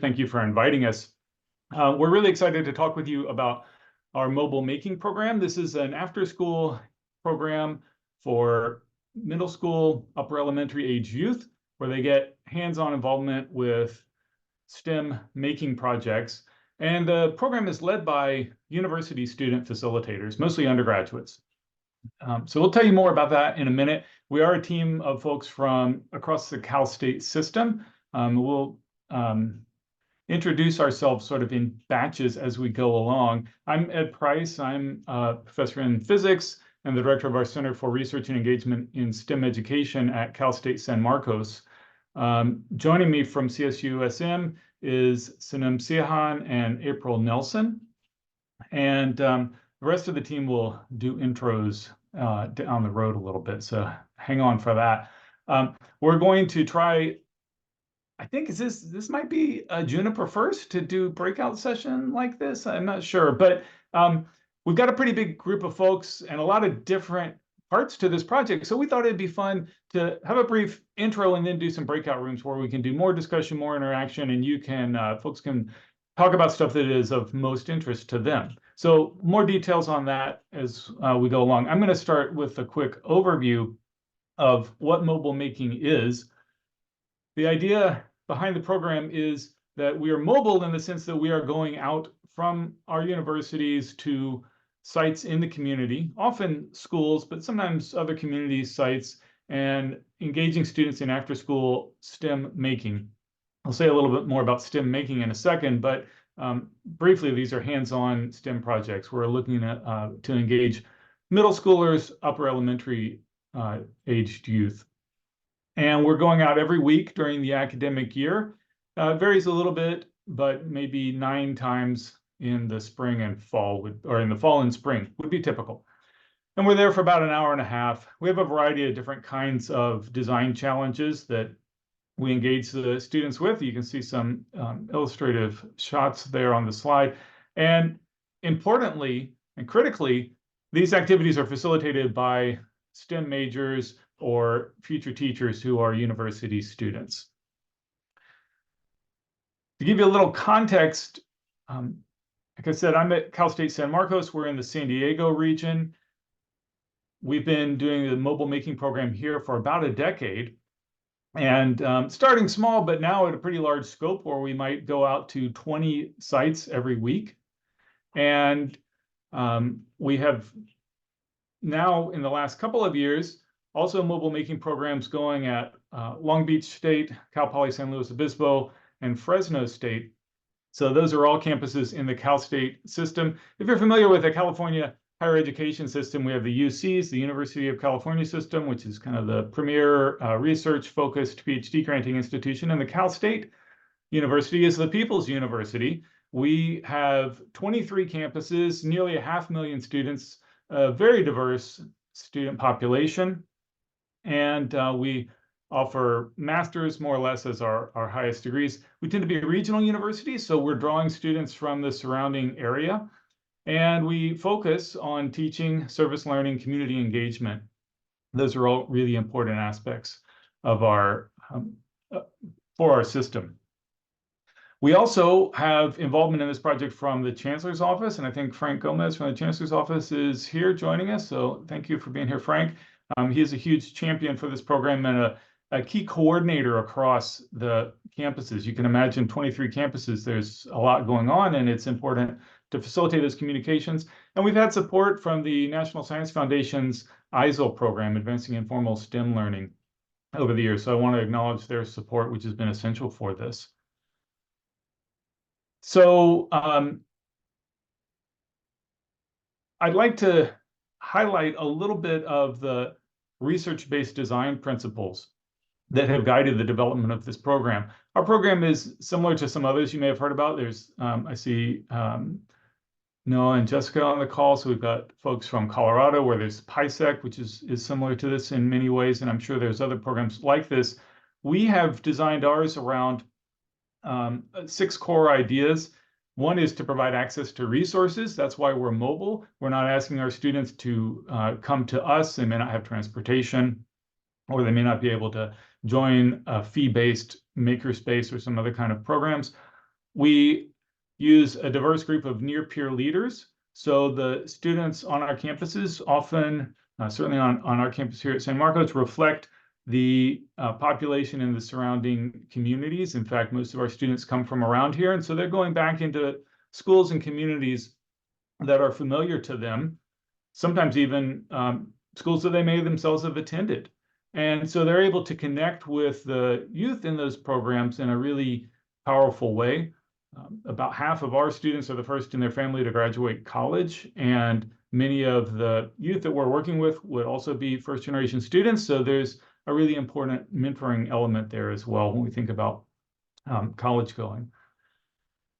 Thank you for inviting us. We're really excited to talk with you about our mobile making program. This is an after-school program for middle school, upper elementary age youth, where they get hands-on involvement with STEM making projects. And the program is led by university student facilitators, mostly undergraduates. So we'll tell you more about that in a minute. We are a team of folks from across the Cal State system. We'll introduce ourselves sort of in batches as we go along. I'm Ed Price. I'm a professor in physics and the director of our Center for Research and Engagement in STEM Education at Cal State San Marcos. Joining me from CSUSM is Sinem Siyahhan and April Nelson. And the rest of the team will do intros down the road a little bit, so hang on for that. We're going to try, I think this might be a JNIPER first to do breakout session like this. I'm not sure, but we've got a pretty big group of folks and a lot of different parts to this project. So we thought it'd be fun to have a brief intro and then do some breakout rooms where we can do more discussion, more interaction, and you can folks can talk about stuff that is of most interest to them. So more details on that as we go along. I'm going to start with a quick overview of what mobile making is. The idea behind the program is that we are mobile in the sense that we are going out from our universities to sites in the community, often schools, but sometimes other community sites, and engaging students in after-school STEM making. I'll say a little bit more about STEM making in a second, but briefly, these are hands-on STEM projects. We're looking at to engage middle schoolers, upper elementary aged youth. And we're going out every week during the academic year. It varies a little bit, but maybe 9 times in the spring and fall, or in the fall and spring would be typical. And we're there for about an hour and a half. We have a variety of different kinds of design challenges that we engage the students with. You can see some illustrative shots there on the slide. And importantly and critically, these activities are facilitated by STEM majors or future teachers who are university students. To give you a little context, like I said, I'm at Cal State San Marcos. We're in the San Diego region. We've been doing the mobile making program here for about a decade. And starting small, but now at a pretty large scope where we might go out to 20 sites every week. And we have now, in the last couple of years, also mobile making programs going at Long Beach State, Cal Poly San Luis Obispo, and Fresno State. So those are all campuses in the Cal State system. If you're familiar with the California higher education system, we have the UCs, the University of California system, which is kind of the premier research-focused PhD granting institution, and the Cal State University is the People's University. We have 23 campuses, nearly 500,000 students, a very diverse student population, and we offer masters more or less as our highest degrees. We tend to be a regional university, so we're drawing students from the surrounding area. And we focus on teaching, service learning, community engagement. Those are all really important aspects of our for our system. We also have involvement in this project from the Chancellor's Office, and I think Frank Gomez from the Chancellor's Office is here joining us. So thank you for being here, Frank. He is a huge champion for this program and a key coordinator across the campuses. You can imagine 23 campuses, there's a lot going on, and it's important to facilitate those communications. And we've had support from the National Science Foundation's ISIL program, Advancing Informal STEM Learning, over the years. So I want to acknowledge their support, which has been essential for this. So I'd like to highlight a little bit of the research-based design principles that have guided the development of this program. Our program is similar to some others you may have heard about. There's, I see Noah and Jessica on the call. So we've got folks from Colorado where there's PISEC, which is similar to this in many ways. And I'm sure there's other programs like this. We have designed ours around 6 core ideas. One is to provide access to resources. That's why we're mobile. We're not asking our students to come to us. They may not have transportation, or they may not be able to join a fee-based makerspace or some other kind of programs. We use a diverse group of near-peer leaders. So the students on our campuses often, certainly on our campus here at San Marcos, reflect the population in the surrounding communities. In fact, most of our students come from around here, and so they're going back into schools and communities that are familiar to them, sometimes even schools that they may themselves have attended. And so they're able to connect with the youth in those programs in a really powerful way. About half of our students are the first in their family to graduate college, and many of the youth that we're working with would also be first-generation students. So there's a really important mentoring element there as well when we think about college going.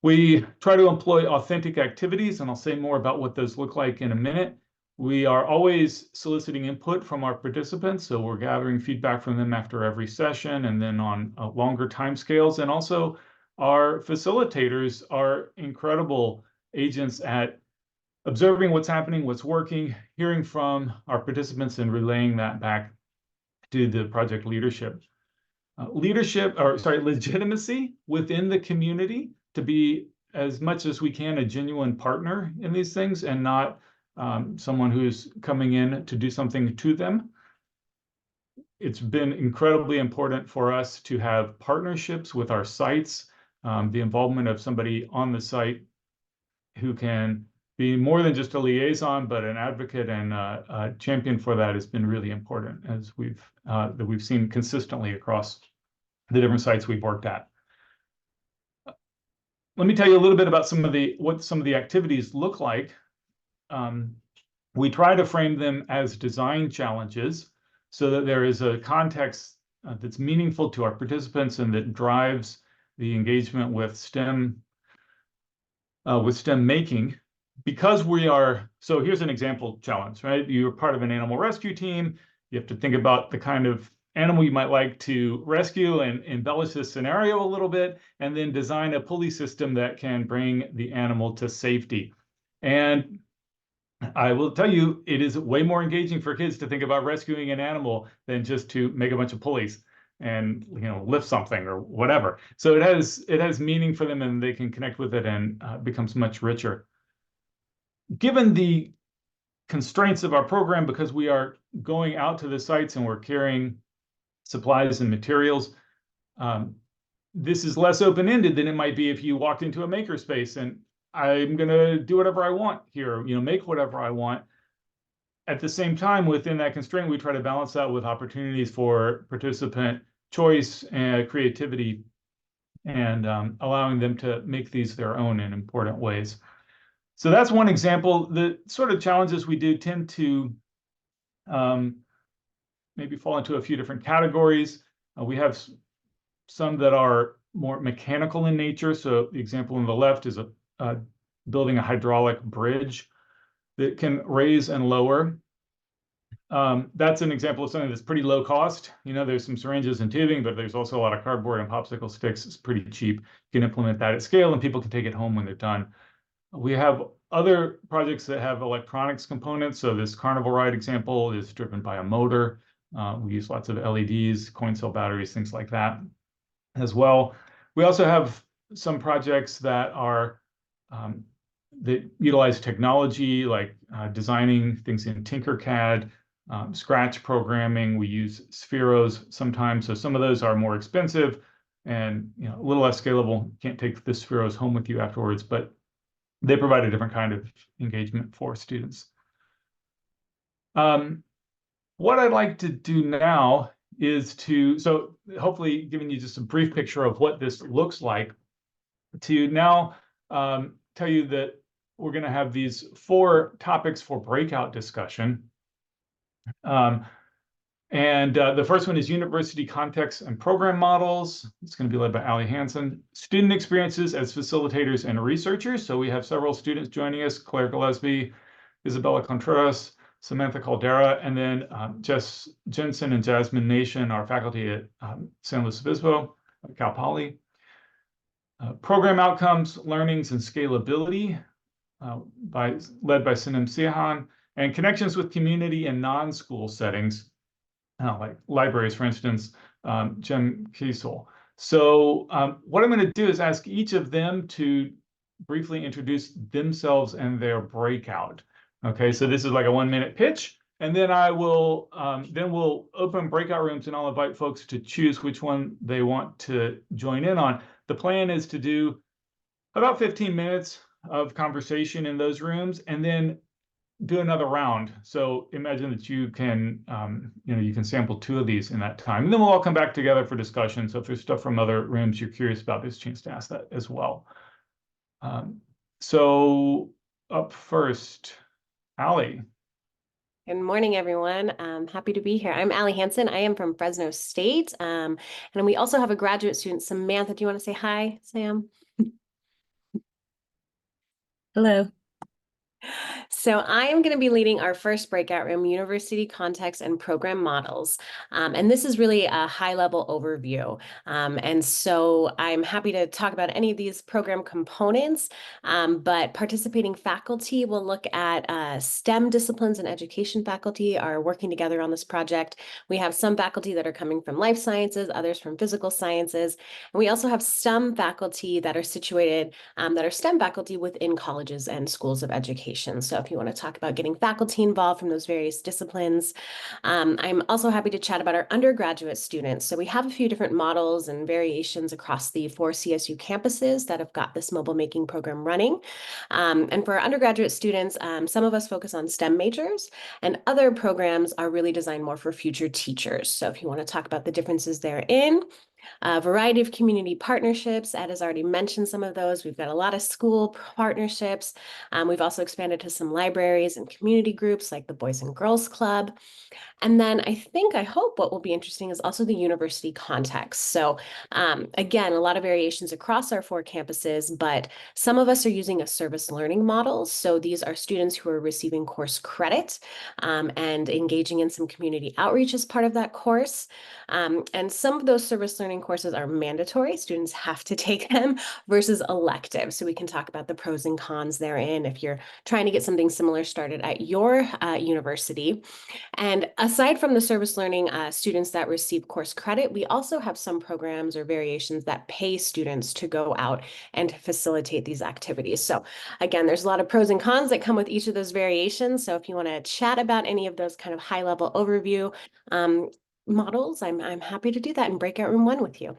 We try to employ authentic activities, and I'll say more about what those look like in a minute. We are always soliciting input from our participants, so we're gathering feedback from them after every session and then on longer timescales. And also, our facilitators are incredible agents at observing what's happening, what's working, hearing from our participants, and relaying that back to the project leadership. Legitimacy within the community to be, as much as we can, a genuine partner in these things and not someone who's coming in to do something to them. It's been incredibly important for us to have partnerships with our sites. The involvement of somebody on the site who can be more than just a liaison, but an advocate and a champion for that has been really important, as we've seen consistently across the different sites we've worked at. Let me tell you a little bit about what some of the activities look like. We try to frame them as design challenges so that there is a context that's meaningful to our participants and that drives the engagement with STEM making. Because so here's an example challenge, right? You're part of an animal rescue team. You have to think about the kind of animal you might like to rescue and embellish this scenario a little bit, and then design a pulley system that can bring the animal to safety. And I will tell you, it is way more engaging for kids to think about rescuing an animal than just to make a bunch of pulleys and lift something or whatever. So it has meaning for them, and they can connect with it, and becomes much richer. Given the constraints of our program, because we are going out to the sites and we're carrying supplies and materials, this is less open-ended than it might be if you walked into a makerspace and I'm going to do whatever I want here, make whatever I want. At the same time, within that constraint, we try to balance that with opportunities for participant choice and creativity, and allowing them to make these their own in important ways. So that's one example. The sort of challenges we do tend to maybe fall into a few different categories. We have some that are more mechanical in nature. So the example on the left is building a hydraulic bridge that can raise and lower. That's an example of something that's pretty low cost. There's some syringes and tubing, but there's also a lot of cardboard and popsicle sticks. It's pretty cheap. You can implement that at scale, and people can take it home when they're done. We have other projects that have electronics components. So this carnival ride example is driven by a motor. We use lots of LEDs, coin cell batteries, things like that as well. We also have some projects that that utilize technology, like designing things in Tinkercad, Scratch programming. We use Spheros sometimes. So some of those are more expensive and a little less scalable. You can't take the Spheros home with you afterwards, but they provide a different kind of engagement for students. What I'd like to do now is so hopefully giving you just a brief picture of what this looks like, to now tell you that we're going to have these 4 topics for breakout discussion. The first one is university context and program models. It's going to be led by Ali Hansen. Student experiences as facilitators and researchers. So we have several students joining us: Claire Gillespie, Isabella Contreras, Samantha Caldera, and then Jess Jensen and Jasmine Nation, our faculty at San Luis Obispo, Cal Poly. Program outcomes, learnings, and scalability, led by Sinem Siyahhan, and connections with community and non-school settings, like libraries, for instance, Jem Kiesel. So what I'm going to do is ask each of them to briefly introduce themselves and their breakout. Okay, so this is like a 1-minute pitch, and then then we'll open breakout rooms, and I'll invite folks to choose which one they want to join in on. The plan is to do about 15 minutes of conversation in those rooms, and then do another round. So imagine that you can, you can sample 2 of these in that time. And then we'll all come back together for discussion. So if there's stuff from other rooms you're curious about, there's a chance to ask that as well. So up first, Allie. Good morning, everyone. Happy to be here. I'm Allie Hansen. I am from Fresno State. And we also have a graduate student, Samantha. Do you want to say hi, Sam? Hello. So I am going to be leading our first breakout room, University Context and Program Models. And this is really a high-level overview. And so I'm happy to talk about any of these program components, but participating faculty will look at STEM disciplines, and education faculty are working together on this project. We have some faculty that are coming from life sciences, others from physical sciences. And we also have some faculty that are situated, that are STEM faculty within colleges and schools of education. So if you want to talk about getting faculty involved from those various disciplines. I'm also happy to chat about our undergraduate students. So we have a few different models and variations across the 4 CSU campuses that have got this mobile making program running. And for our undergraduate students, some of us focus on STEM majors, and other programs are really designed more for future teachers. So if you want to talk about the differences therein, a variety of community partnerships. Ed has already mentioned some of those. We've got a lot of school partnerships. We've also expanded to some libraries and community groups like the Boys and Girls Club. And then I hope what will be interesting is also the university context. So again, a lot of variations across our 4 campuses, but some of us are using a service learning model. So these are students who are receiving course credit and engaging in some community outreach as part of that course. And some of those service learning courses are mandatory. Students have to take them versus elective. So we can talk about the pros and cons therein if you're trying to get something similar started at your university. And aside from the service learning students that receive course credit, we also have some programs or variations that pay students to go out and to facilitate these activities. So again, there's a lot of pros and cons that come with each of those variations. So if you want to chat about any of those kind of high level overview models, I'm happy to do that in breakout room 1 with you.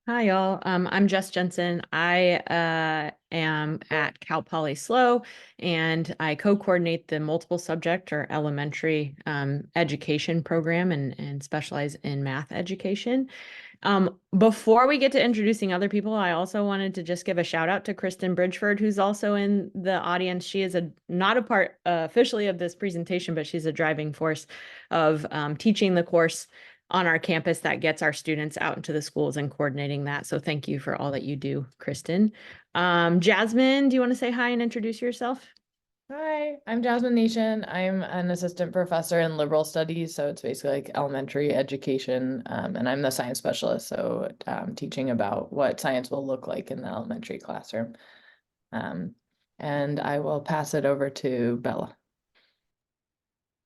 Hi, y'all. I'm Jess Jensen. I am at Cal Poly SLO, and I co-coordinate the multiple subject or elementary education program and specialize in math education. Before we get to introducing other people, I also wanted to just give a shout out to Kristen Bridgeford, who's also in the audience. She is not a part officially of this presentation, but she's a driving force of teaching the course on our campus that gets our students out into the schools and coordinating that. So thank you for all that you do, Kristen. Jasmine, do you want to say hi and introduce yourself? Hi, I'm Jasmine Nation. I'm an assistant professor in liberal studies, so it's basically like elementary education, and I'm the science specialist, so teaching about what science will look like in the elementary classroom. And I will pass it over to Bella.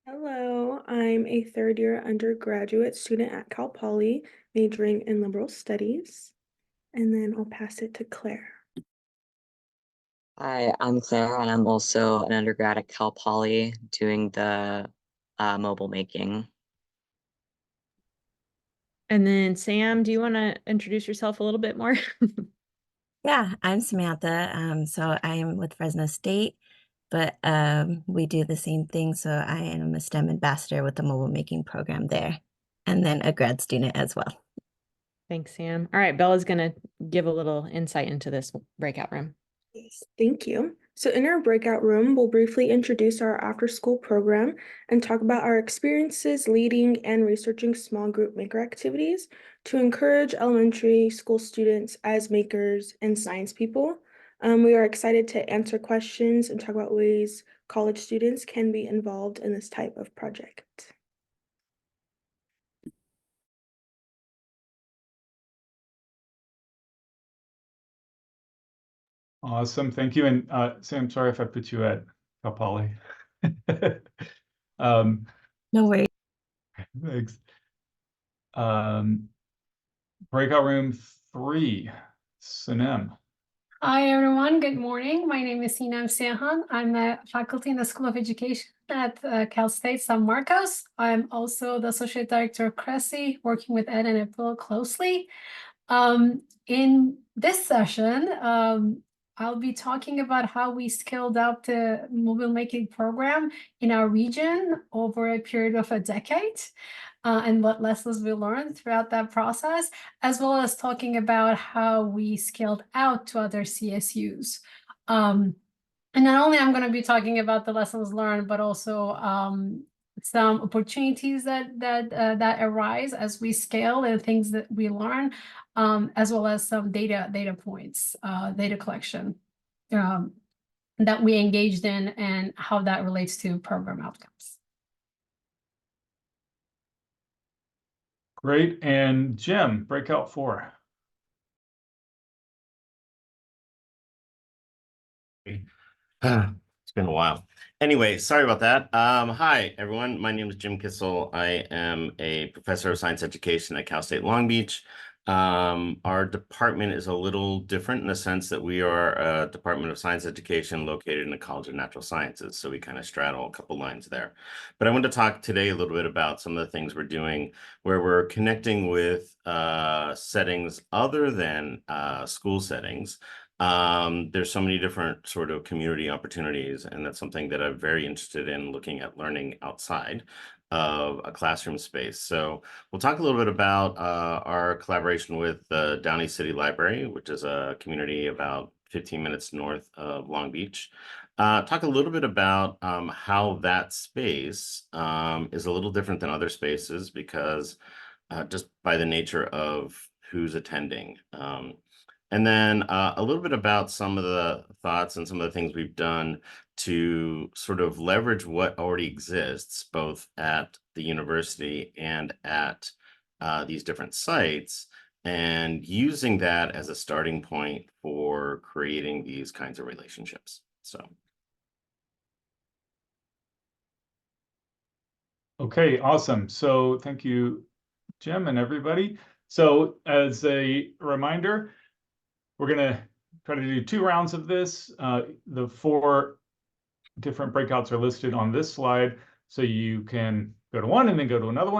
Hello, I'm a 3rd-year undergraduate student at Cal Poly, majoring in liberal studies. And then I'll pass it to Claire. Hi, I'm Claire, and I'm also an undergrad at Cal Poly doing the mobile making. And then Sam, do you want to introduce yourself a little bit more? Yeah, I'm Samantha. So I am with Fresno State, but we do the same thing. So I am a STEM ambassador with the mobile making program there, and then a grad student as well. Thanks, Sam. All right, Bella's going to give a little insight into this breakout room. Yes, thank you. So in our breakout room, we'll briefly introduce our after-school program and talk about our experiences leading and researching small group maker activities to encourage elementary school students as makers and science people. We are excited to answer questions and talk about ways college students can be involved in this type of project. Awesome, thank you. And Sam, sorry if I put you at Cal Poly. No worries. Thanks. Breakout room 3, Sinem. Hi everyone, good morning. My name is Siyahhan. I'm a faculty in the School of Education at Cal State San Marcos. I'm also the Associate Director of CRESI, working with Ed and April closely. In this session, I'll be talking about how we scaled up the mobile making program in our region over a period of a decade. And what lessons we learned throughout that process, as well as talking about how we scaled out to other CSUs. And not only I'm going to be talking about the lessons learned, but also some opportunities that arise as we scale and things that we learn, as well as some data points, data collection that we engaged in and how that relates to program outcomes. Great. And Jim, breakout 4. It's been a while. Anyway, sorry about that. Hi, everyone. My name is Jim Kissel. I am a professor of science education at Cal State Long Beach. Our department is a little different in the sense that we are a Department of Science Education located in the College of Natural Sciences. So we kind of straddle a couple lines there. But I want to talk today a little bit about some of the things we're doing where we're connecting with settings other than school settings. There's so many different sort of community opportunities, and that's something that I'm very interested in, looking at learning outside of a classroom space. So we'll talk a little bit about our collaboration with the Downey City Library, which is a community about 15 minutes north of Long Beach. Talk a little bit about how that space is a little different than other spaces because just by the nature of who's attending. And then a little bit about some of the thoughts and some of the things we've done to sort of leverage what already exists, both at the university and at these different sites, and using that as a starting point for creating these kinds of relationships. So. Okay, awesome. So thank you, Jim, and everybody. So as a reminder, we're going to try to do 2 rounds of this. The 4 different breakouts are listed on this slide, so you can go to one and then go to another one.